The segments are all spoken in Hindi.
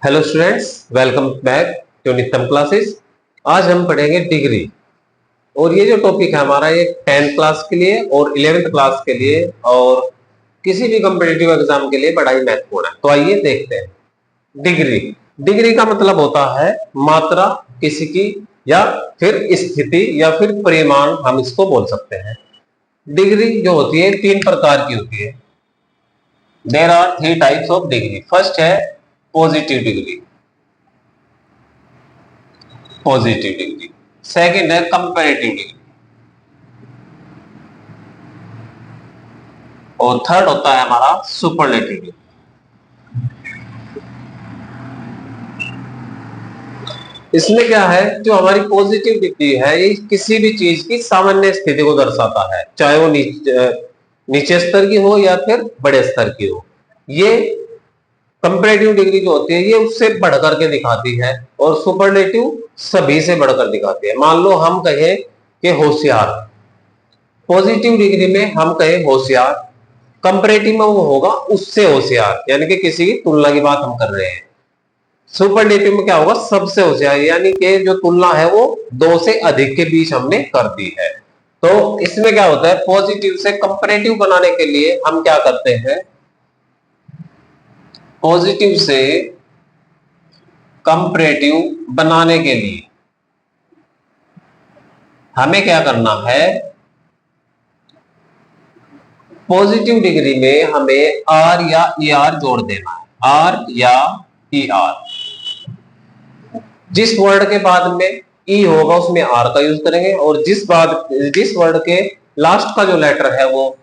Hello students, welcome back to Nityam classes. आज हम पढ़ेंगे डिग्री। और ये जो टॉपिक है हमारा, ये 10th क्लास के लिए और 11th क्लास के लिए और किसी भी कॉम्पिटिटिव एग्जाम के लिए बड़ा ही महत्वपूर्ण है। तो आइए देखते हैं। डिग्री डिग्री का मतलब होता है मात्रा किसी की, या फिर स्थिति, या फिर परिमाण, हम इसको बोल सकते हैं। डिग्री जो होती है तीन प्रकार की होती है। There are three types of degree. First है पॉजिटिव डिग्री, सेकंड है कंपैरेटिव डिग्री, और थर्ड होता है हमारा सुपरलेटिव डिग्री। इसमें क्या है, जो हमारी पॉजिटिव डिग्री है ये किसी भी चीज की सामान्य स्थिति को दर्शाता है, चाहे वो नीचे स्तर की हो या फिर बड़े स्तर की हो। ये कंपैरेटिव डिग्री जो होती है ये उससे बढ़कर के दिखाती है, और सुपरलेटिव सभी से बढ़कर दिखाती है। मान लो हम कहें कि होशियार, पॉजिटिव डिग्री में हम कहें होशियार, कंपैरेटिव में वो होगा उससे होशियार, यानी कि किसी की तुलना की बात हम कर रहे हैं। सुपरलेटिव में क्या होगा, सबसे होशियार, यानी कि जो तुलना है वो दो से अधिक के बीच हमने कर दी है। तो इसमें क्या होता है, पॉजिटिव से कंपैरेटिव बनाने के लिए हम क्या करते हैं, पॉजिटिव से कंपैरेटिव बनाने के लिए हमें क्या करना है, पॉजिटिव डिग्री में हमें आर या ई आर जोड़ देना है। आर या ई आर, जिस वर्ड के बाद में ई होगा उसमें आर का यूज करेंगे, और जिस वर्ड के लास्ट का जो लेटर है वो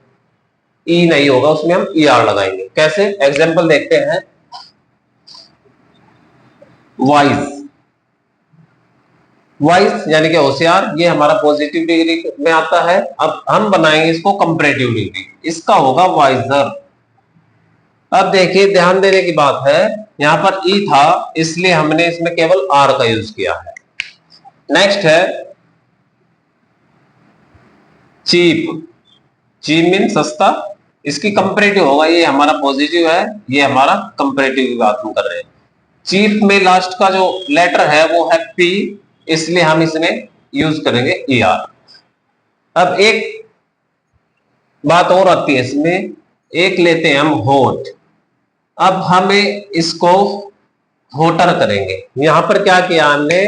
ई नहीं होगा उसमें हम ई आर लगाएंगे। कैसे, एग्जांपल देखते हैं। वाइज, वाइज यानी कि होशियार, ये हमारा पॉजिटिव डिग्री में आता है। अब हम बनाएंगे इसको कंपैरेटिव डिग्री, इसका होगा वाइजर। अब देखिए, ध्यान देने की बात है, यहां पर ई था इसलिए हमने इसमें केवल आर का यूज किया है। नेक्स्ट है चीप, चीप मीन सस्ता, इसकी कंपैरेटिव होगा, ये हमारा पॉजिटिव है, ये हमारा कंपैरेटिव की बात हम कर रहे हैं। चीप में लास्ट का जो लेटर है वो है पी, इसलिए हम इसमें यूज करेंगे ई आर। अब एक बात और आती है इसमें, एक लेते हैं हम होट। अब हमें इसको होटर करेंगे। यहां पर क्या किया हमने,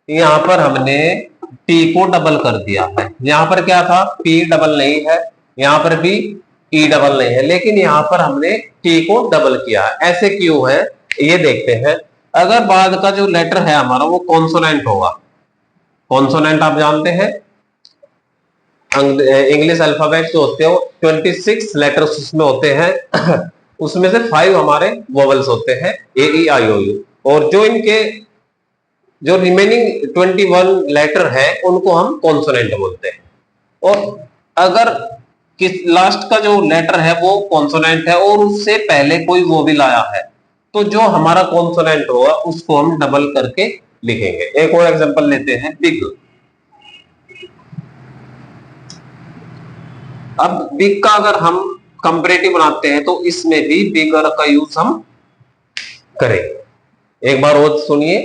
यहां पर हमने टी को डबल कर दिया है। यहां पर क्या था, पी डबल नहीं है, यहां पर भी ई डबल नहीं है, लेकिन यहां पर हमने टी को डबल किया है। ऐसे क्यों है ये देखते हैं। अगर बाद का जो लेटर है हमारा वो कॉन्सोनेंट होगा, कॉन्सोनेंट आप जानते हैं, इंग्लिश अल्फाबेट जो होते हैं 26 लेटर्स उसमें होते हैं उसमें से 5 हमारे वोवेल्स होते हैं, ए ई आई ओ यू, और जो इनके जो रिमेनिंग 21 लेटर है उनको हम कॉन्सोनेंट बोलते हैं। और अगर लास्ट का जो लेटर है वो कॉन्सोनेंट है और उससे पहले कोई वोवेल आया है, तो जो हमारा कॉन्सोनेंट होगा उसको हम डबल करके लिखेंगे। एक और एग्जांपल लेते हैं, बिग। अब बिग का अगर हम कंपैरेटिव बनाते हैं तो इसमें भी बिगर का यूज हम करेंगे। एक बार और सुनिए,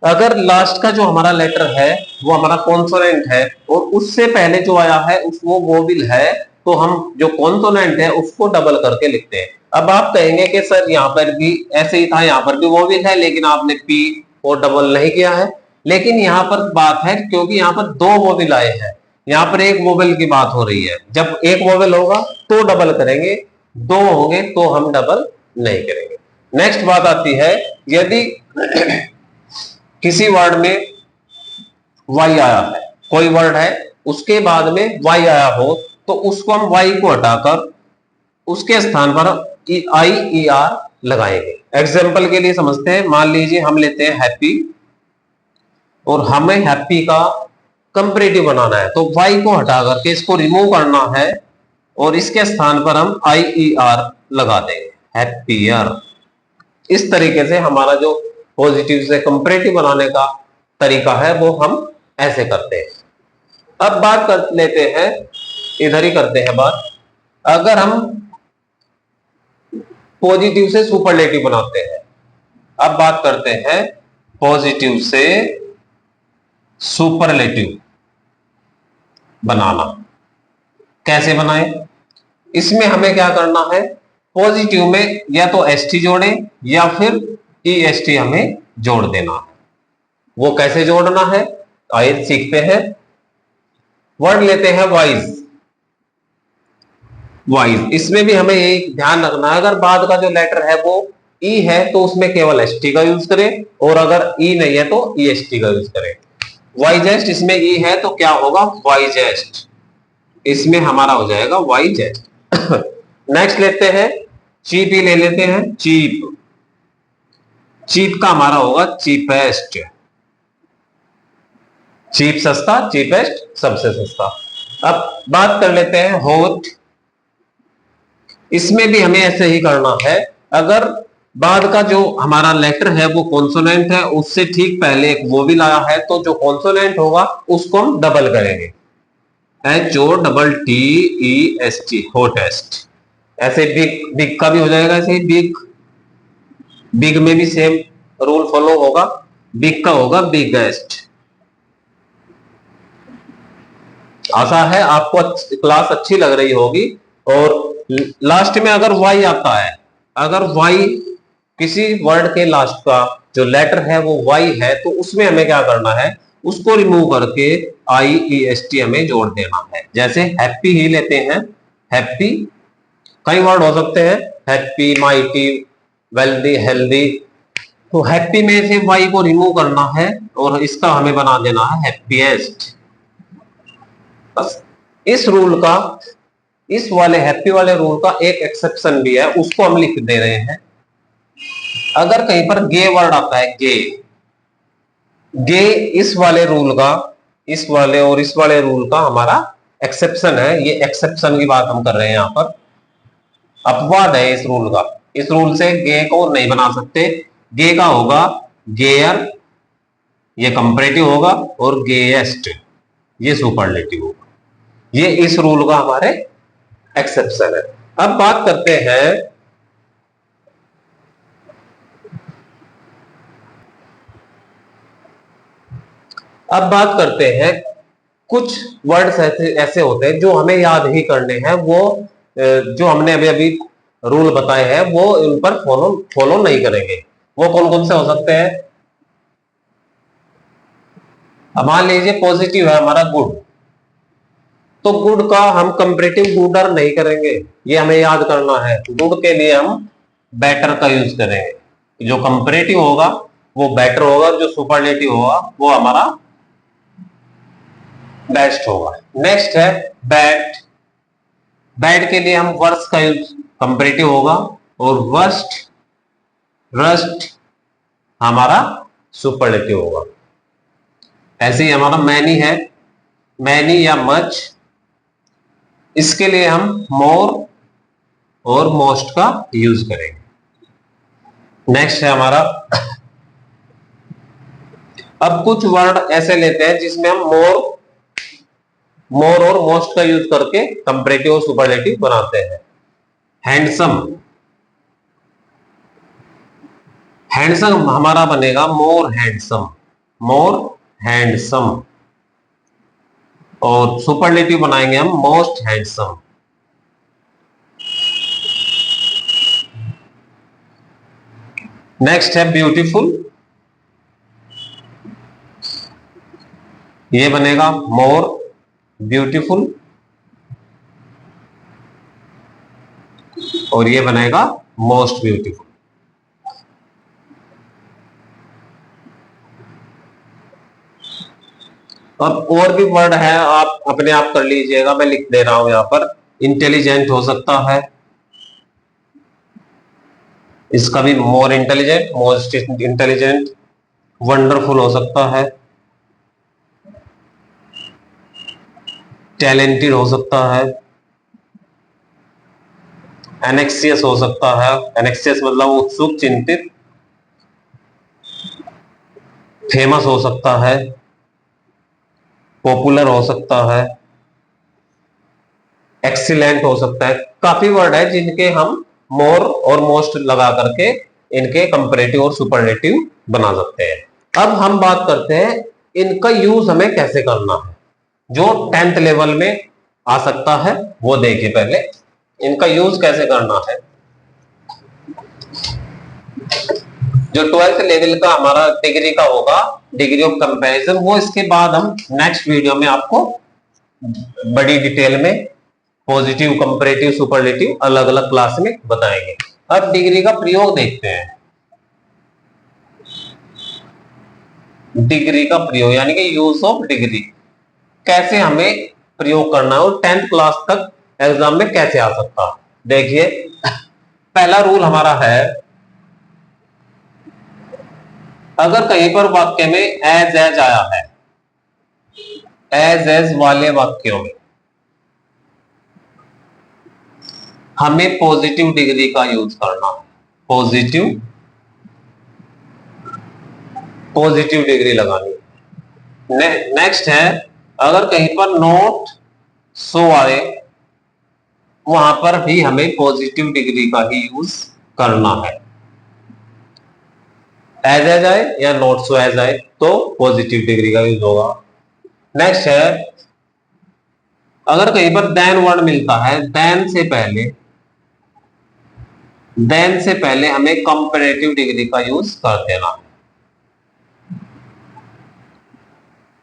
अगर लास्ट का जो हमारा लेटर है वो हमारा कॉन्सोनेंट है और उससे पहले जो आया है वो वोवेल है, तो हम जो कॉन्सोनेंट है उसको डबल करके लिखते हैं। अब आप कहेंगे कि सर यहाँ पर भी ऐसे ही था, यहाँ पर भी वोवेल है लेकिन आपने पी को डबल नहीं किया है। लेकिन यहाँ पर बात है, क्योंकि यहाँ पर दो वोवेल आए हैं, यहाँ पर एक वोवेल की बात हो रही है। जब एक वोवेल होगा तो डबल करेंगे, दो होंगे तो हम डबल नहीं करेंगे। नेक्स्ट बात आती है, यदि किसी वर्ड में वाई आया है, कोई वर्ड है उसके बाद में वाई आया हो, तो उसको हम वाई को हटाकर उसके स्थान पर आई ई आर लगाएंगे। एग्जाम्पल के लिए समझते हैं, मान लीजिए हम लेते हैं हैप्पी, और हमें हैप्पी का कंपैरेटिव बनाना है, तो वाई को हटा करके इसको रिमूव करना है और इसके स्थान पर हम आई ई आर लगा देंगे, हैप्पियर। इस तरीके से हमारा जो पॉजिटिव से कंपैरेटिव बनाने का तरीका है वो हम ऐसे करते हैं। अब बात कर लेते हैं, इधर ही करते हैं बात, अगर हम पॉजिटिव से सुपरलेटिव बनाते हैं अब बात करते हैं पॉजिटिव से सुपरलेटिव बनाना। कैसे बनाएं? इसमें हमें क्या करना है, पॉजिटिव में या तो एसटी जोड़े या फिर ईएसटी हमें जोड़ देना है। वो कैसे जोड़ना है आइए सीखते हैं। वर्ड लेते हैं वाइज। वाइज इसमें भी हमें एक ध्यान रखना है, अगर बाद का जो लेटर है वो ई है तो उसमें केवल एसटी का यूज करें, और अगर ई नहीं है तो ईएसटी का यूज करें। वाइजेस्ट इसमें ई है तो क्या होगा, वाइजेस्ट। इसमें हमारा हो जाएगा वाइजेस्ट। नेक्स्ट लेते हैं चीप ही ले लेते हैं। चीप, चीप का हमारा होगा चीपेस्ट। चीप सस्ता, चीपेस्ट सबसे सस्ता। अब बात कर लेते हैं हॉट। इसमें भी हमें ऐसे ही करना है, अगर बाद का जो हमारा लेटर है वो कॉन्सोनेंट है, उससे ठीक पहले एक वो भी लाया है, तो जो कॉन्सोनेंट होगा उसको हम डबल करेंगे, HOTTEST, हॉटेस्ट। ऐसे बिग, बिग का भी हो जाएगा ऐसे ही बिग। बिग में भी सेम रूल फॉलो होगा, बिग का होगा बिगेस्ट। आशा है आपको क्लास अच्छी लग रही होगी। और लास्ट में अगर वाई आता है, अगर वाई किसी वर्ड के लास्ट का जो लेटर है वो वाई है, तो उसमें हमें क्या करना है, उसको रिमूव करके IEST हमें जोड़ देना है। जैसे हैप्पी ही लेते हैं, हैप्पी कई वर्ड हो सकते हैं, हैप्पी, माइटी, वेल्दी, हेल्दी। तो हैप्पी में से वाई को रिमूव करना है और इसका हमें बना देना है हैप्पीएस्ट। बस इस रूल का, इस वाले हैप्पी वाले रूल का एक एक्सेप्शन भी है, उसको हम लिख दे रहे हैं। अगर कहीं पर गे वर्ड आता है, गे, गे इस वाले रूल का, इस वाले और इस वाले रूल का हमारा एक्सेप्शन है। ये एक्सेप्शन की बात हम कर रहे हैं यहां पर, अपवाद है इस रूल का। इस रूल से गे को नहीं बना सकते। गे का होगा गेयर, ये कंपैरेटिव होगा, और गेएस्ट ये सुपरलेटिव होगा। ये इस रूल का हमारे एक्सेप्शन है। अब बात करते हैं कुछ वर्ड्स ऐसे होते हैं जो हमें याद ही करने हैं। वो जो हमने अभी अभी रूल बताए हैं वो उन पर फॉलो नहीं करेंगे। वो कौन कौन से हो सकते हैं? अब मान लीजिए पॉजिटिव है हमारा गुड, तो गुड का हम कंपैरेटिव गुडर नहीं करेंगे, ये हमें याद करना है। गुड के लिए हम बेटर का यूज करेंगे। जो कंपैरेटिव होगा वो बेटर होगा, जो सुपरलेटिव होगा वो हमारा बेस्ट होगा। नेक्स्ट है बैड। बैड के लिए हम वर्स्ट का यूज, कंपैरेटिव होगा, और वर्स्ट, रस्ट हमारा सुपरलेटिव होगा। ऐसे ही हमारा मैनी है, मैनी या मच, इसके लिए हम मोर और मोस्ट का यूज करेंगे। नेक्स्ट है हमारा, अब कुछ वर्ड ऐसे लेते हैं जिसमें हम मोर और मोस्ट का यूज करके कंपैरेटिव और सुपरलेटिव बनाते हैं। हैंडसम, हैंडसम हमारा बनेगा मोर हैंडसम, मोर हैंडसम, और सुपरलेटिव बनाएंगे हम मोस्ट हैंडसम। नेक्स्ट है ब्यूटीफुल, ये बनेगा मोर ब्यूटीफुल, और ये बनेगा मोस्ट ब्यूटीफुल। अब और भी वर्ड है, आप अपने आप कर लीजिएगा, मैं लिख दे रहा हूं यहां पर। इंटेलिजेंट हो सकता है, इसका भी more intelligent, most intelligent. Wonderful हो सकता है, टैलेंटेड हो सकता है, एनेक्सियस हो सकता है, एनेक्सियस मतलब उत्सुक, चिंतित। फेमस हो सकता है, पॉपुलर हो सकता है, एक्सीलेंट हो सकता है। काफी वर्ड है जिनके हम मोर और मोस्ट लगा करके इनके कंपैरेटिव और सुपरलेटिव बना सकते हैं। अब हम बात करते हैं इनका यूज हमें कैसे करना है, जो 10th लेवल में आ सकता है वो देखिए। पहले इनका यूज कैसे करना है। जो 12th लेवल का हमारा डिग्री का होगा, डिग्री ऑफ कंपैरिजन, वो इसके बाद हम नेक्स्ट वीडियो में आपको बड़ी डिटेल में पॉजिटिव, कंपैरेटिव, सुपरलेटिव अलग अलग क्लास में बताएंगे। अब डिग्री का प्रयोग देखते हैं। डिग्री का प्रयोग यानी कि यूज ऑफ डिग्री कैसे हमें प्रयोग करना है और 10th क्लास तक एग्जाम में कैसे आ सकता है। देखिए पहला रूल हमारा है, अगर कहीं पर वाक्य में एज आया है, एज वाले वाक्यों में हमें पॉजिटिव डिग्री का यूज करना है। पॉजिटिव डिग्री लगानी। नेक्स्ट है, अगर कहीं पर नॉट सो आए, वहां पर भी हमें पॉजिटिव डिग्री का ही यूज करना है। एज आए या नॉट सो एज आए तो पॉजिटिव डिग्री का यूज होगा। नेक्स्ट है, अगर कहीं पर देन वर्ड मिलता है, देन से पहले हमें कंपैरेटिव डिग्री का यूज कर देना है।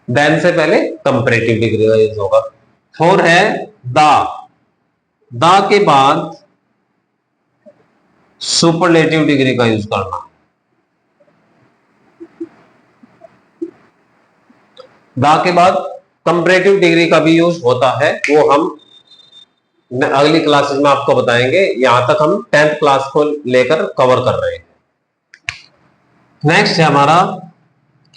देन से पहले कंपैरेटिव डिग्री का यूज होगा। 4 है द के बाद सुपरलेटिव डिग्री का यूज करना। द के बाद कंपैरेटिव डिग्री का भी यूज होता है, वो हम अगली क्लासेस में आपको बताएंगे। यहां तक हम 10th क्लास को लेकर कवर कर रहे हैं। नेक्स्ट है हमारा,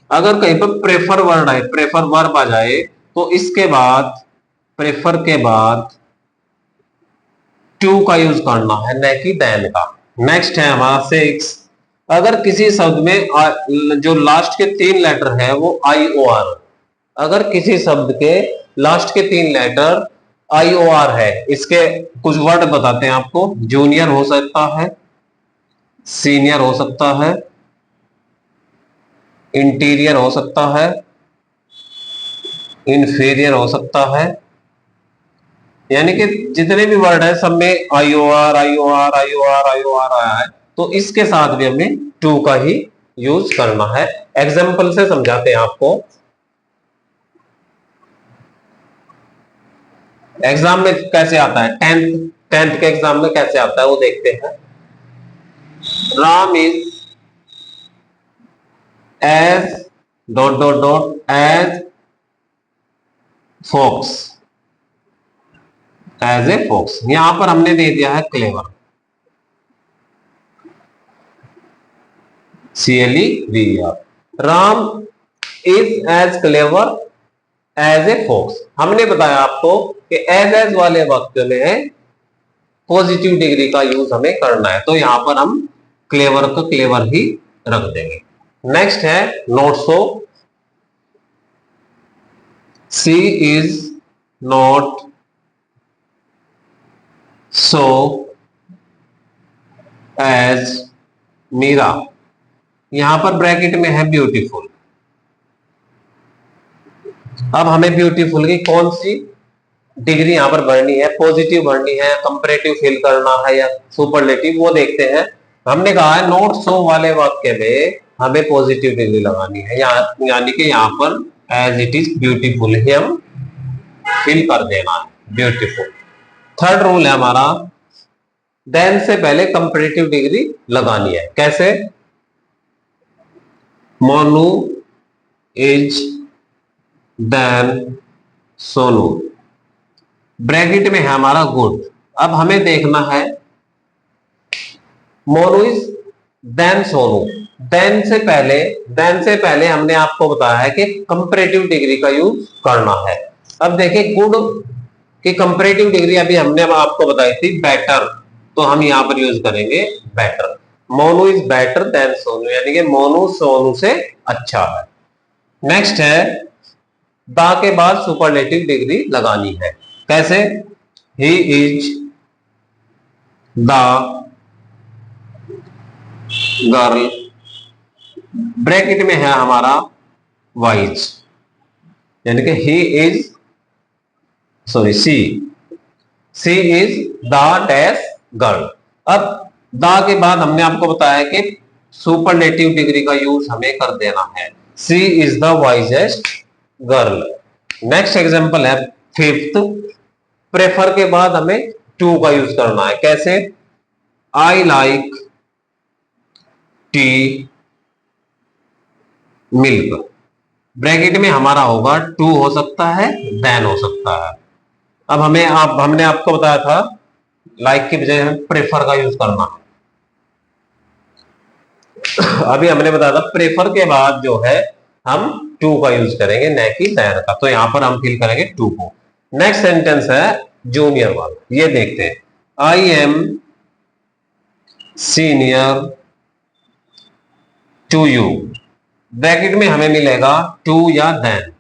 अगर कहीं पर प्रेफर वर्ड है, प्रेफर वर्ब आ जाए तो इसके बाद, प्रेफर के बाद टू का यूज करना है, न कि देन का। नेक्स्ट है हमारा 6, अगर किसी शब्द में जो लास्ट के 3 लेटर है वो IOR, अगर किसी शब्द के लास्ट के 3 लेटर IOR है, इसके कुछ वर्ड बताते हैं आपको। जूनियर हो सकता है, सीनियर हो सकता है, इंटीरियर हो सकता है, इंफीरियर हो सकता है, यानी कि जितने भी वर्ड है सब में IOR आया है, तो इसके साथ भी हमें टू का ही यूज करना है। एग्जाम्पल से समझाते हैं आपको। एग्जाम में कैसे आता है, 10th के एग्जाम में कैसे आता है वो देखते हैं। Ram is as as fox, as a fox. यहां पर हमने दे दिया है clever, CLEVER। Ram is as clever as a fox. हमने बताया आपको कि एज वाले वाक्य में पॉजिटिव डिग्री का यूज हमें करना है, तो यहां पर हम क्लेवर को क्लेवर ही रख देंगे। नेक्स्ट है not so, she is not so as Meera. यहां पर ब्रैकेट में है ब्यूटीफुल। अब हमें ब्यूटीफुल की कौन सी डिग्री यहां पर भरनी है, पॉजिटिव भरनी है, कंपैरेटिव फिल करना है या सुपरलेटिव, वो देखते हैं। हमने कहा है नॉट सो वाले वाक्य में हमें पॉजिटिव डिग्री लगानी है, यानी कि यहां पर एज इट इज ब्यूटीफुल ही हम फिल कर देना है, ब्यूटीफुल। थर्ड रूल है हमारा, देन से पहले कंपैरेटिव डिग्री लगानी है। कैसे, Monu is then Sonu, bracket में है हमारा गुड। अब हमें देखना है Monu is then Sonu, then से पहले हमने आपको बताया है कि कंपैरेटिव डिग्री का यूज करना है। अब देखिए गुड की कंपैरेटिव डिग्री अभी हमने आपको बताई थी बेटर, तो हम यहां पर यूज करेंगे better. Monu is better than Sonu, यानी कि मोनू सोनू से अच्छा है। नेक्स्ट है, द के बाद सुपरलेटिव डिग्री लगानी है। कैसे, he is the girl, bracket में है हमारा वाइज, यानी कि he is, sorry she is the dash girl. अब द के बाद हमने आपको बताया कि सुपरलेटिव डिग्री का यूज हमें कर देना है। She is the wisest girl. Next example है फिफ्थ, प्रेफर के बाद हमें टू का यूज करना है। कैसे? I like tea milk, bracket में हमारा होगा टू हो सकता है, देन हो सकता है। अब हमने आपको बताया था लाइक की बजाय हमें प्रेफर का यूज करना है। अभी हमने बताया था प्रेफर के बाद जो है हम टू का यूज करेंगे, न कि देन का। तो यहां पर हम फिल करेंगे टू को। नेक्स्ट सेंटेंस है जूनियर वाला, ये देखते हैं। I am senior to you, bracket में हमें मिलेगा टू या देन।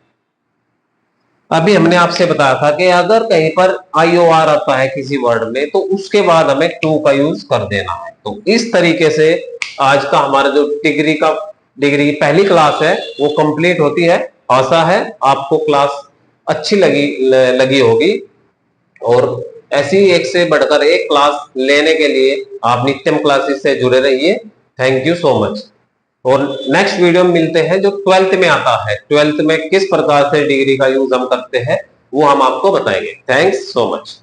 अभी हमने आपसे बताया था कि अगर कहीं पर IOR आता है किसी वर्ड में तो उसके बाद हमें टू का यूज कर देना है। तो इस तरीके से आज का हमारा जो डिग्री की पहली क्लास है वो कंप्लीट होती है। आशा है आपको क्लास अच्छी लगी होगी, और ऐसी एक से बढ़कर एक क्लास लेने के लिए आप नित्यम क्लासेस से जुड़े रहिए। Thank you so much. और नेक्स्ट वीडियो में मिलते हैं जो 12th में आता है। 12th में किस प्रकार से डिग्री का यूज हम करते हैं वो हम आपको बताएंगे। Thanks so much.